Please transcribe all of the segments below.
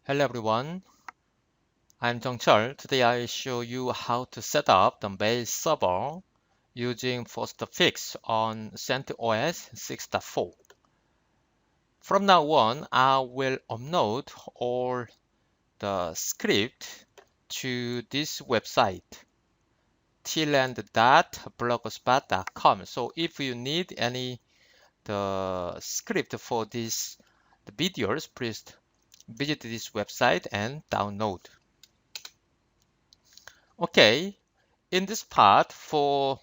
Hello everyone, I'm Jeong-cheol. Today I'll show you how to set up the mail server using Postfix on CentOS 6.4. From now on, I will upload all the script to this website, tland.blogspot.com. So if you need any the script for the videos, please visit this website and download. Okay, in this part, for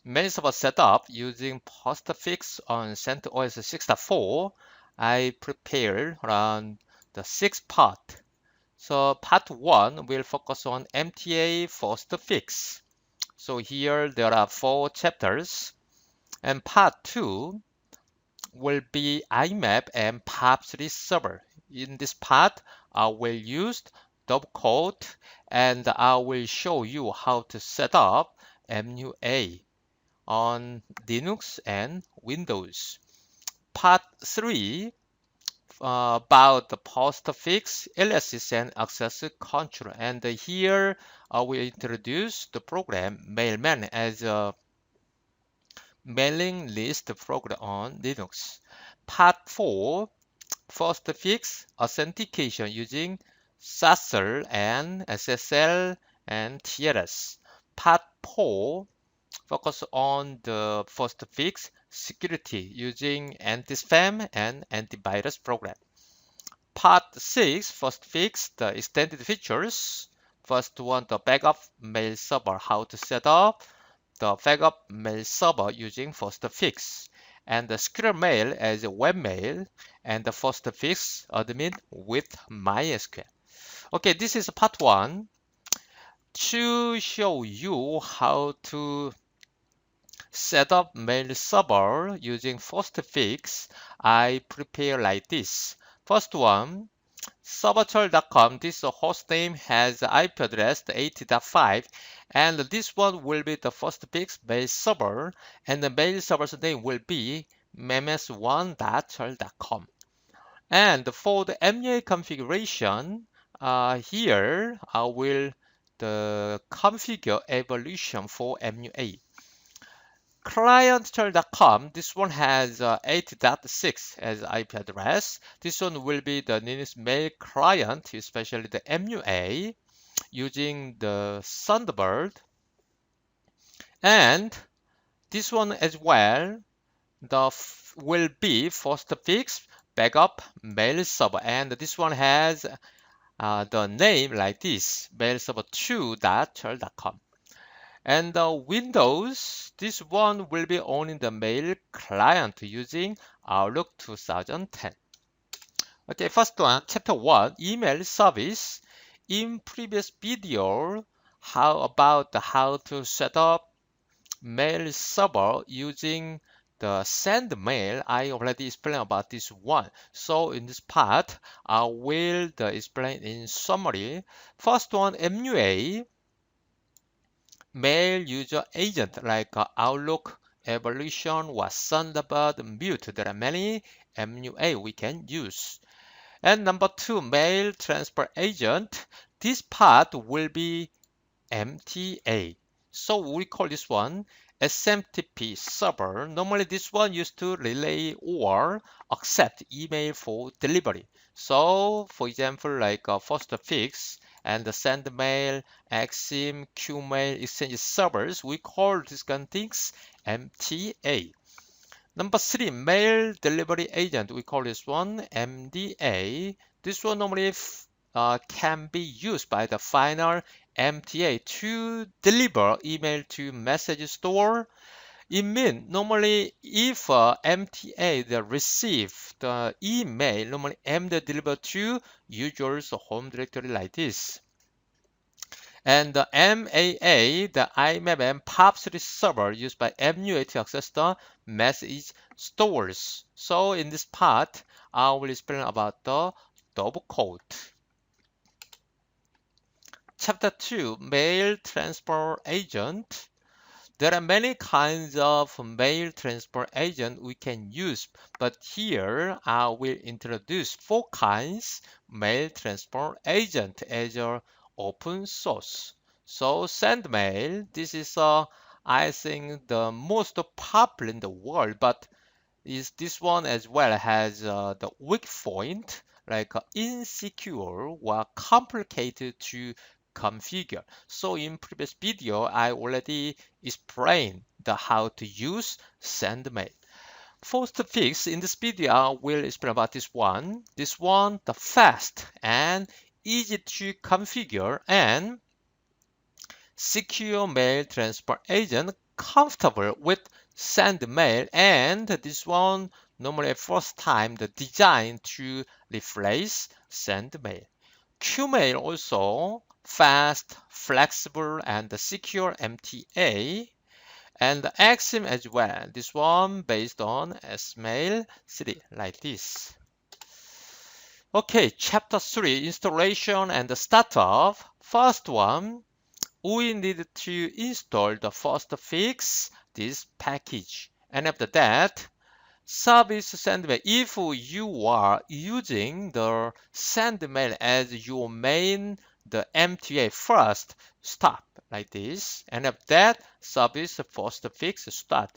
mail server setup using Postfix on CentOS 6.4, I prepared around the 6 part. So part 1 will focus on MTA Postfix. So here there are 4 chapters. And part 2 will be IMAP and POP3 server. In this part, I will use Dovecot and I will show you how to set up MUA on Linux and Windows. Part 3 about the postfix, aliases, and access control. And here we introduce the program Mailman as a mailing list program on Linux. Part 4, postfix authentication using SSL and SSL and TLS. Part 4 focus on the postfix security using anti-spam and antivirus program. Part 6, postfix the extended features. First one, the backup mail server, how to set up the backup mail server using postfix, and the secure mail as a webmail, and the postfix admin with MySQL. Okay, this is part 1 to show you how to set up mail server using postfix. I prepare like this. First one, serverchol.com. This host name has IP address 80.5, and this one will be the postfix mail server, and the mail server's name will be memes1.chol.com. And for the MUA configuration, here I will configure evolution for MUA. Client.com, this one has 8.6 as IP address. This one will be the Linux mail client, especially the MUA, using the Thunderbird. And this one as well, will be postfix backup mail server. And this one has the name like this, mailserver2.chol.com. And Windows, this one will be only the mail client using Outlook 2010. Okay, first one, chapter 1, email service. In previous video, how to set up mail server using the Sendmail. I already explained about this one. So in this part, I will explain in summary. First one, MUA. Mail user agent like Outlook, Evolution, or Thunderbird, Mute. There are many MUA we can use. And number 2, mail transfer agent. This part will be MTA. So we call this one SMTP server. Normally this one used to relay or accept email for delivery. So for example, like postfix and the Sendmail, Exim, Qmail, Exchange servers, we call these kind of things MTA. Number 3, mail delivery agent. We call this one MDA. This one normally can be used by the final MTA to deliver email to message store. It means normally if MTA receive the email, normally MD deliver to user's home directory like this. And the MAA, the IMAP and POP3 server used by MUA to access the message stores. So in this part, I will explain about the Dovecot. Chapter 2, Mail Transfer Agent. There are many kinds of mail transfer agent we can use, but here I will introduce 4 kinds mail transfer agent as a open source. So Sendmail, this is I think the most popular in the world, but is this one as well has the weak point like insecure or complicated to configure. So in previous video, I already explained the how to use Sendmail. Postfix in this video, I will explain about this one. This one, the fast and easy to configure and secure mail transfer agent comfortable with Sendmail, and this one normally first time the design to replace Sendmail. Qmail also fast, flexible, and secure MTA, and the Xim as well. This one based on Smail 3 like this. Okay, chapter 3 installation and the startup. First one, we need to install the Postfix, this package. And after that, service Sendmail. If you are using the Sendmail as your main, the MTA first, stop like this. And after that, service Postfix start.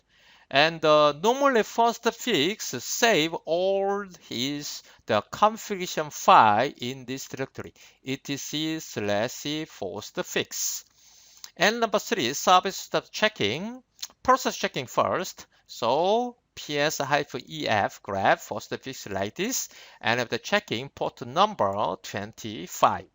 And normally Postfix save all the configuration file in this directory, etc/postfix. And number 3, service start checking. Process checking first. So ps-ef grab postfix like this. And after checking port number 25.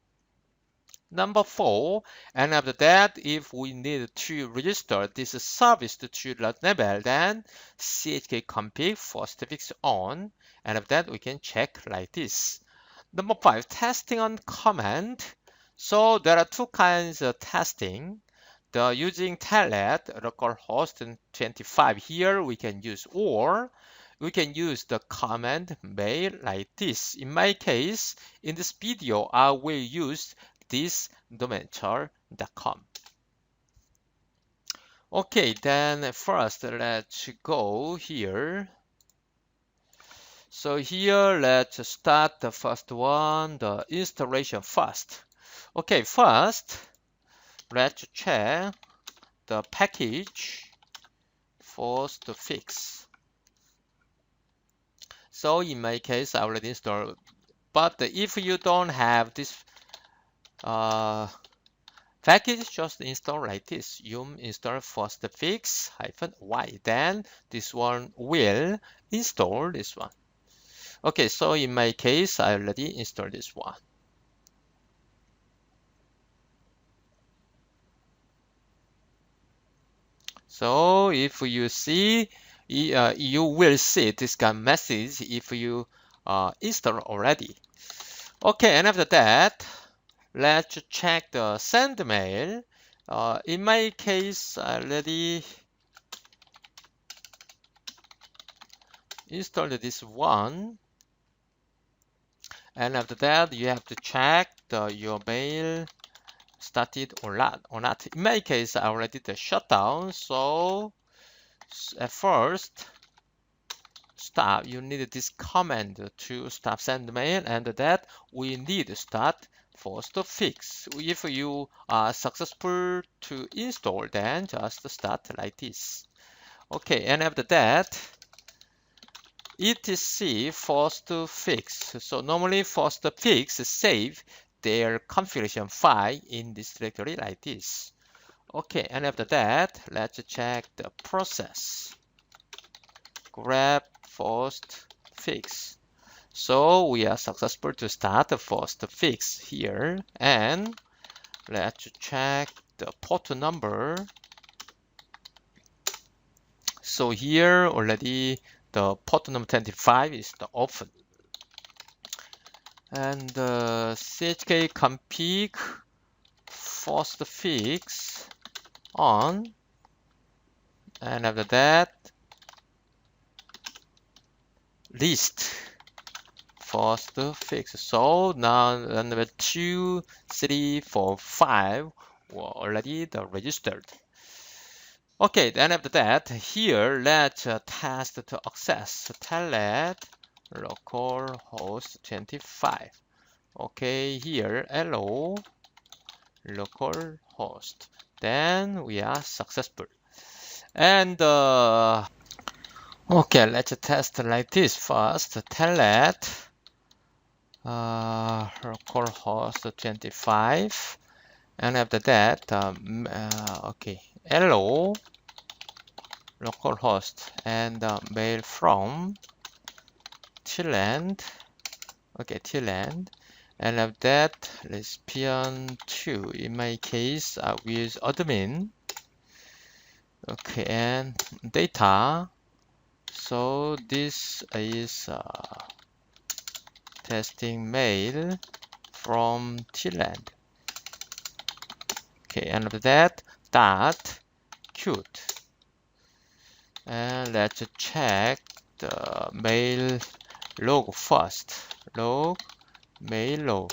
Number 4, and after that, if we need to register this service to enable, then chkconfig postfix on, and after that we can check like this. Number 5, testing on command. So there are 2 kinds of testing. The using telnet localhost 25 here we can use, or we can use the command mail like this. In my case, in this video, I will use this domainchar.com. Okay, then first let's go here. So here let's start the first one, the installation first. Okay, first let's check the package Postfix. So in my case, I already installed, but if you don't have this package, just install like this. You install Postfix-y. Then this one will install this one. Okay, so in my case, I already installed this one. So if you see, you will see this kind of message if you install already. Okay, and after that, let's check the Sendmail. In my case, I already installed this one. And after that, you have to check your mail started or not. In my case, I already did the shutdown. So at first, stop. You need this command to stop Sendmail, and that we need to start Postfix. If you are successful to install, then just start like this. Okay, and after that, etc Postfix. So normally Postfix save their configuration file in this directory like this. Okay, and after that, let's check the process. Grab Postfix. So we are successful to start the Postfix here, and let's check the port number. So here already the port number 25 is the open. And chkconfig Postfix on, and after that list Postfix. So now number 2, 3, 4, 5 were already registered. Okay, then after that, here let's test to access telnet localhost 25. Okay, here hello localhost. Then we are successful. And okay, let's test like this first. Telnet localhost 25. And after that, okay, hello localhost and mail from Thailand. Okay, Thailand. And after that, recipient 2. In my case, I will use admin. Okay, and data. So this is testing mail from Thailand. Okay, and after that, dot cute. And let's check the mail log first. Log, mail log.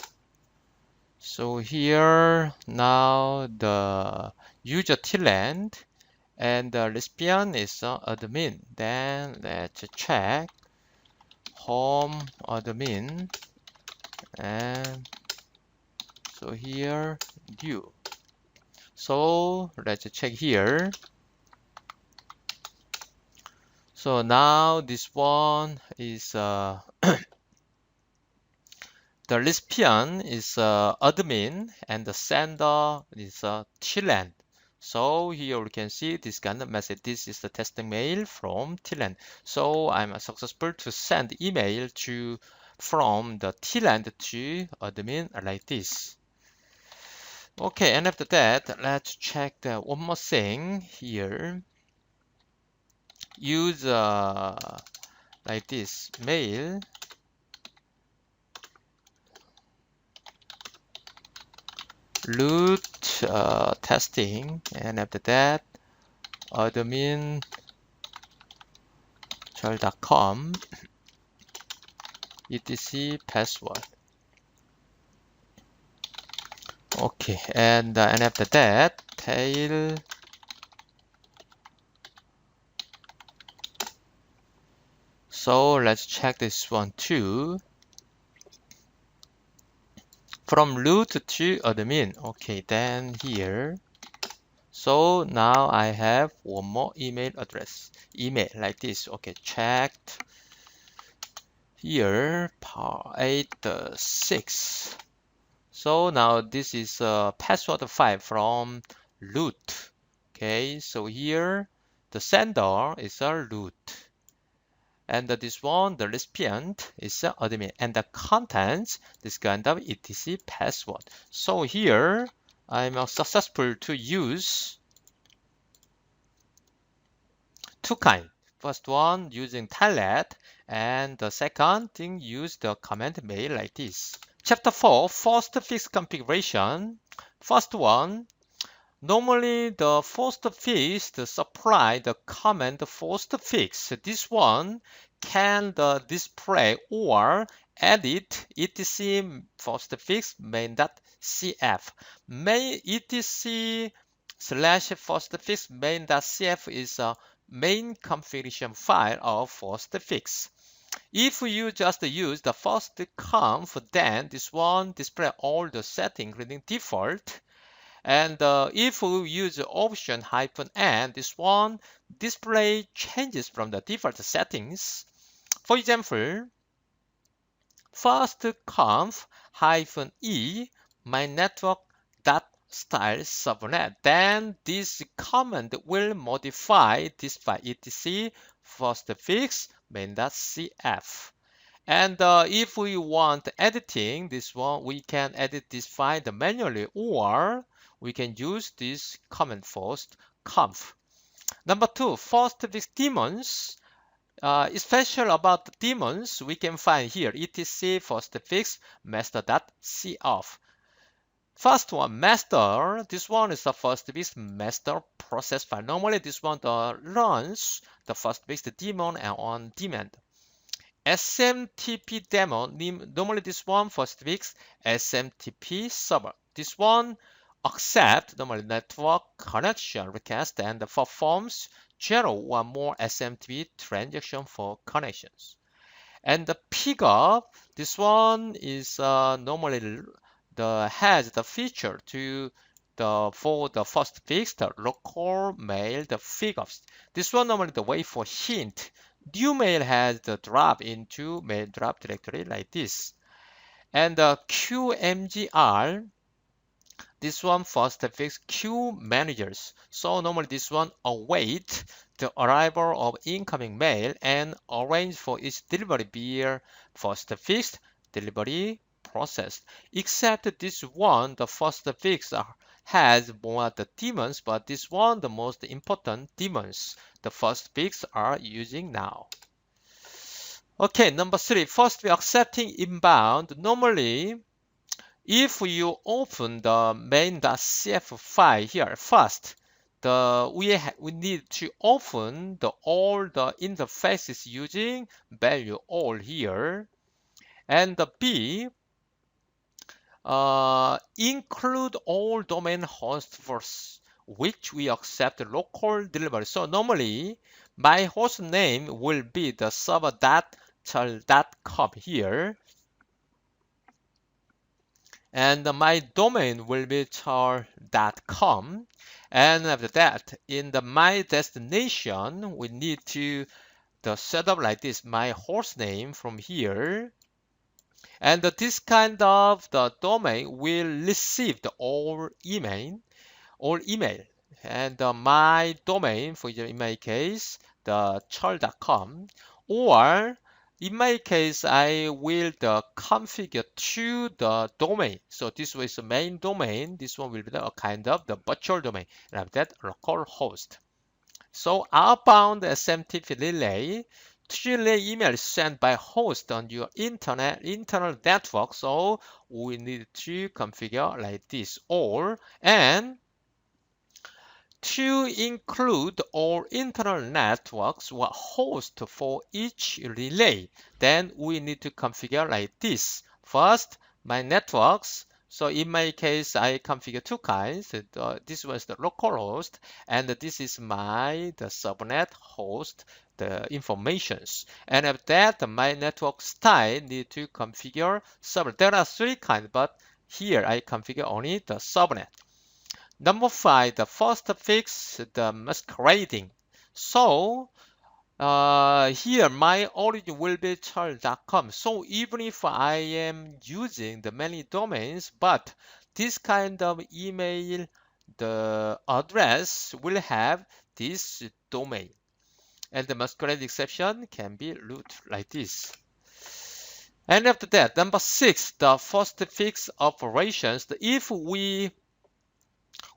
So here now the user Thailand and the recipient is admin. Then let's check home admin, and so here due. So let's check here. So now this one is the recipient is admin and the sender is Thailand. So here we can see this kind of message. This is the testing mail from Thailand. So I'm successful to send email to from the Thailand to admin like this. Okay, and after that, let's check the one more thing here. Use like this mail root testing, and after that admin.com etc password. Okay, and after that tail so let's check this one too. From root to admin. Okay, then here. So now I have one more email address. Email like this. Okay, checked. Here, 86. So now this is a password file from root. Okay, so here the sender is a root. And this one, the recipient is admin, and the contents, this kind of etc password. So here, I'm successful to use two kinds. First one using telnet, and the second thing use the command mail like this. Chapter 4, Postfix configuration. First one, normally the Postfix supply the command Postfix. This one can display or edit etc Postfix main.cf. Main etc slash Postfix main.cf is a main configuration file of Postfix. If you just use the first conf, then this one display all the settings including default. And if we use option -n, this one display changes from the default settings. For example, first conf -e my network.style subnet. Then this command will modify this file etc postfix main.cf. And if we want editing this one, we can edit this file manually, or we can use this command first conf. Number two, postfix daemons. Special about the daemons, we can find here etc postfix master.cof. First one, master. This one is the postfix master process file. Normally, this one runs the postfix daemon and on demand. SMTP demo, normally this one postfix SMTP server. This one accept normally network connection request and performs 0 or more SMTP transaction for connections. And the pickup, this one is normally has the feature to the for the first fix, the local mail, the pickups. This one normally the way for hint. New mail has the drop into mail drop directory like this. And the QMGR, this one first fix queue managers. So normally this one await the arrival of incoming mail and arrange for its delivery via first fix delivery process. Except this one, the first fix has more the daemons, but this one the most important daemons the first fix are using now. Okay, number 3, first we accepting inbound. Normally if you open the main.cf file here first, we need to open all the interfaces using value all here, and the B, include all domain hosts for which we accept local delivery. So normally my host name will be the server.chal.com here. And my domain will be char.com. And after that, in my destination, we need to set up like this, my host name from here. And this kind of the domain will receive the all email. And my domain, for example, in my case, the char.com, or in my case, I will configure to the domain. So this was the main domain. This one will be a kind of the virtual domain, and after that, local host. So outbound SMTP relay to relay email sent by host on your internal network. So we need to configure like this, and to include all internal networks or host for each relay, then we need to configure like this. First, my networks. So in my case, I configure two kinds. This was the local host, and this is the subnet host, the informations. And after that, my network style need to configure subnet. There are three kinds, but here I configure only the subnet. Number 5, the first fix, the masquerading. So here my origin will be char.com. So even if I am using the many domains, but this kind of email, the address will have this domain. And the masquerade exception can be root like this. And after that, number 6, the first fix operations. If we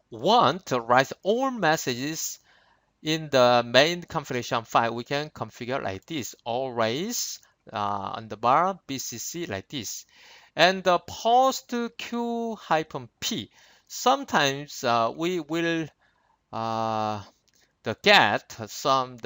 want to write all messages in the main configuration file, we can configure like this, always on the bar BCC like this. And the post q-p, sometimes we will get some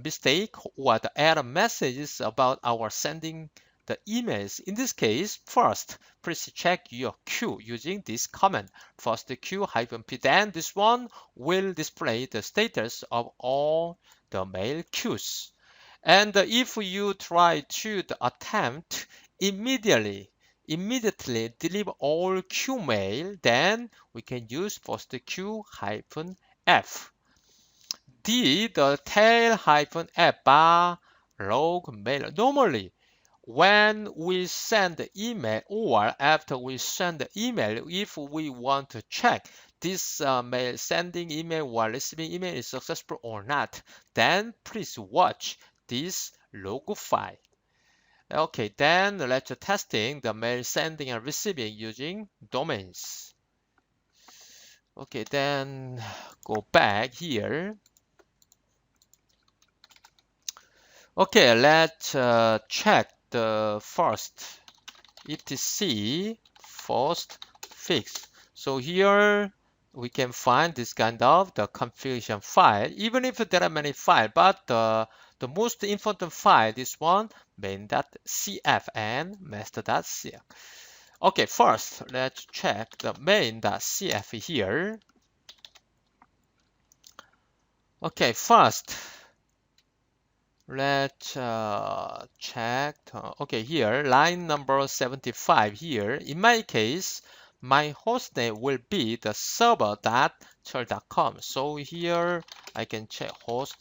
mistake or the error messages about our sending the emails. In this case, first, please check your queue using this command. First q-p, then this one will display the status of all the mail queues. And if you try to attempt immediately deliver all queue mail, then we can use first q-f. The tail-f bar log mail. Normally, when we send the email or after we send the email, if we want to check this mail sending email or receiving email is successful or not, then please watch this log file. Okay, then let's testing the mail sending and receiving using domains. Okay, then go back here. Okay, let's check the first etc first fix. So here we can find this kind of the configuration file, even if there are many files, but the most important file, this one, main.cf and master.cf. Okay, first, let's check the main.cf here. Okay, first, let's check. Okay, here, line number 75 here. In my case, my hostname will be the server.chur.com. So here, I can check host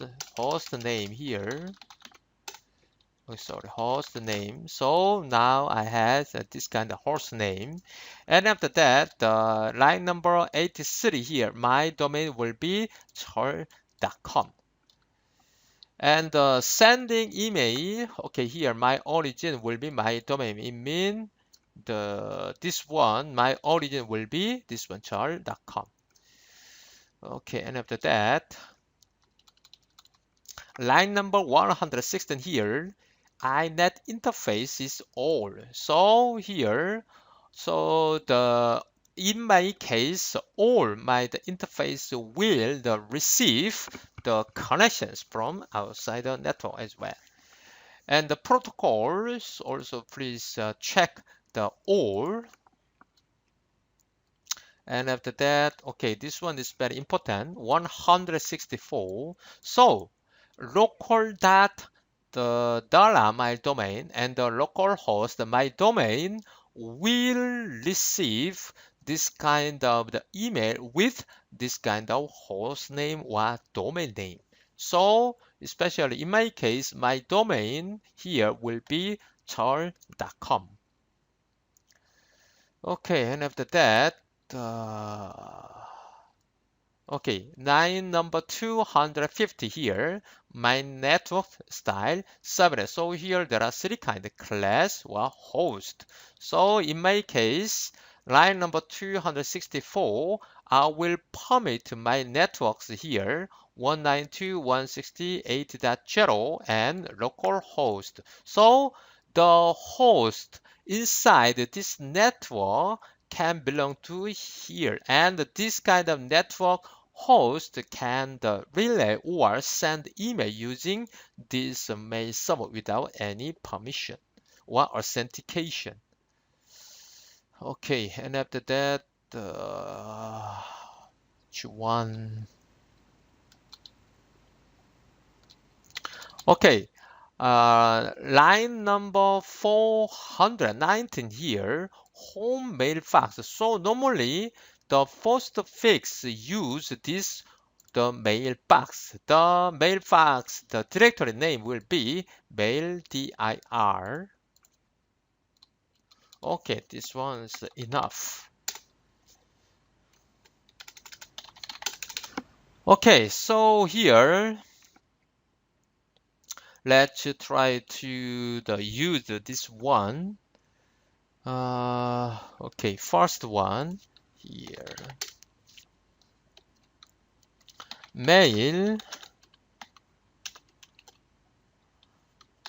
name here. Oh, sorry, host name. So now I have this kind of host name. And after that, the line number 83 here, my domain will be chur.com. And sending email, okay, here my origin will be my domain. It means this one, my origin will be this one, chur.com. Okay, and after that, line number 116 here, INET interface is all. So here, in my case, all my the interface will receive the connections from outside the network as well. And the protocols also please check the all. And after that, okay, this one is very important, 164. So local dot the dollar my domain and the local host my domain will receive this kind of the email with this kind of host name or domain name. So especially in my case, my domain here will be chur.com. Okay, and after that, okay, line number 250 here, my network style subnet. So here there are three kinds of class or host. So in my case, line number 264, I will permit my networks here 192.168.0 and localhost. So the host inside this network can belong to here, and this kind of network host can relay or send email using this mail server without any permission or authentication. Okay, and after that, which one? Okay, line number 419 here, home mailbox. So normally the Postfix use this the mailbox. The mailbox, the directory name will be maildir. Okay, this one's enough. Okay, so here let's try to use this one. Okay, first one here. Mail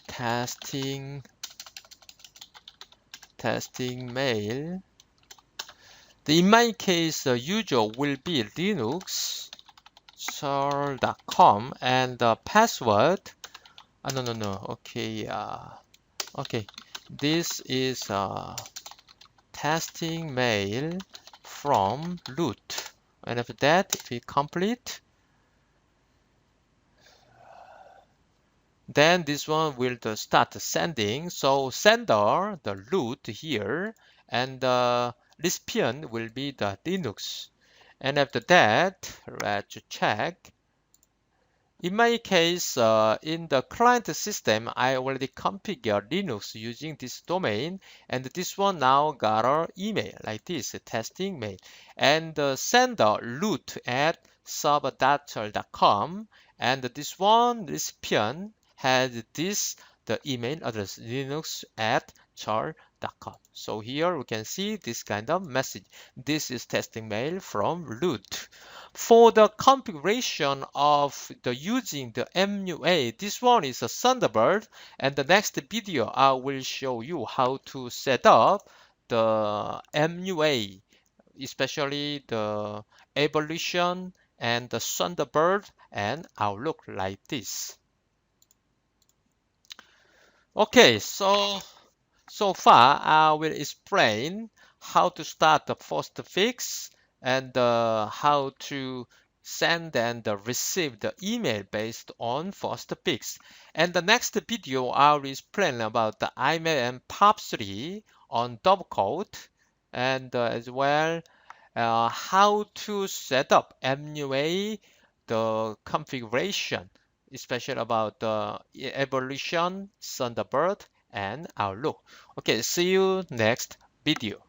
testing mail. In my case, the user will be Linux chur.com and the password. No. Okay. Okay. This is testing mail from root. And after that, if we complete, then this one will start sending. So sender, the root here, and the recipient will be the Linux. And after that, let's check. In my case, in the client system, I already configured Linux using this domain, and this one now got an email like this, testing mail, and the sender root at server.chur.com, and this one recipient has this the email address linux at chur.com. So here we can see this kind of message. This is testing mail from root. For the configuration of the using the MUA, this one is a Thunderbird, and the next video I will show you how to set up the MUA, especially the evolution and the Thunderbird and Outlook like this. Okay, so far I will explain how to start the Postfix, and how to send and receive the email based on Postfix. And the next video, I'll explain about the IMAP and POP3 on Dovecot, and as well how to set up MUA, the configuration, especially about the evolution, Thunderbird, and Outlook. Okay, see you next video.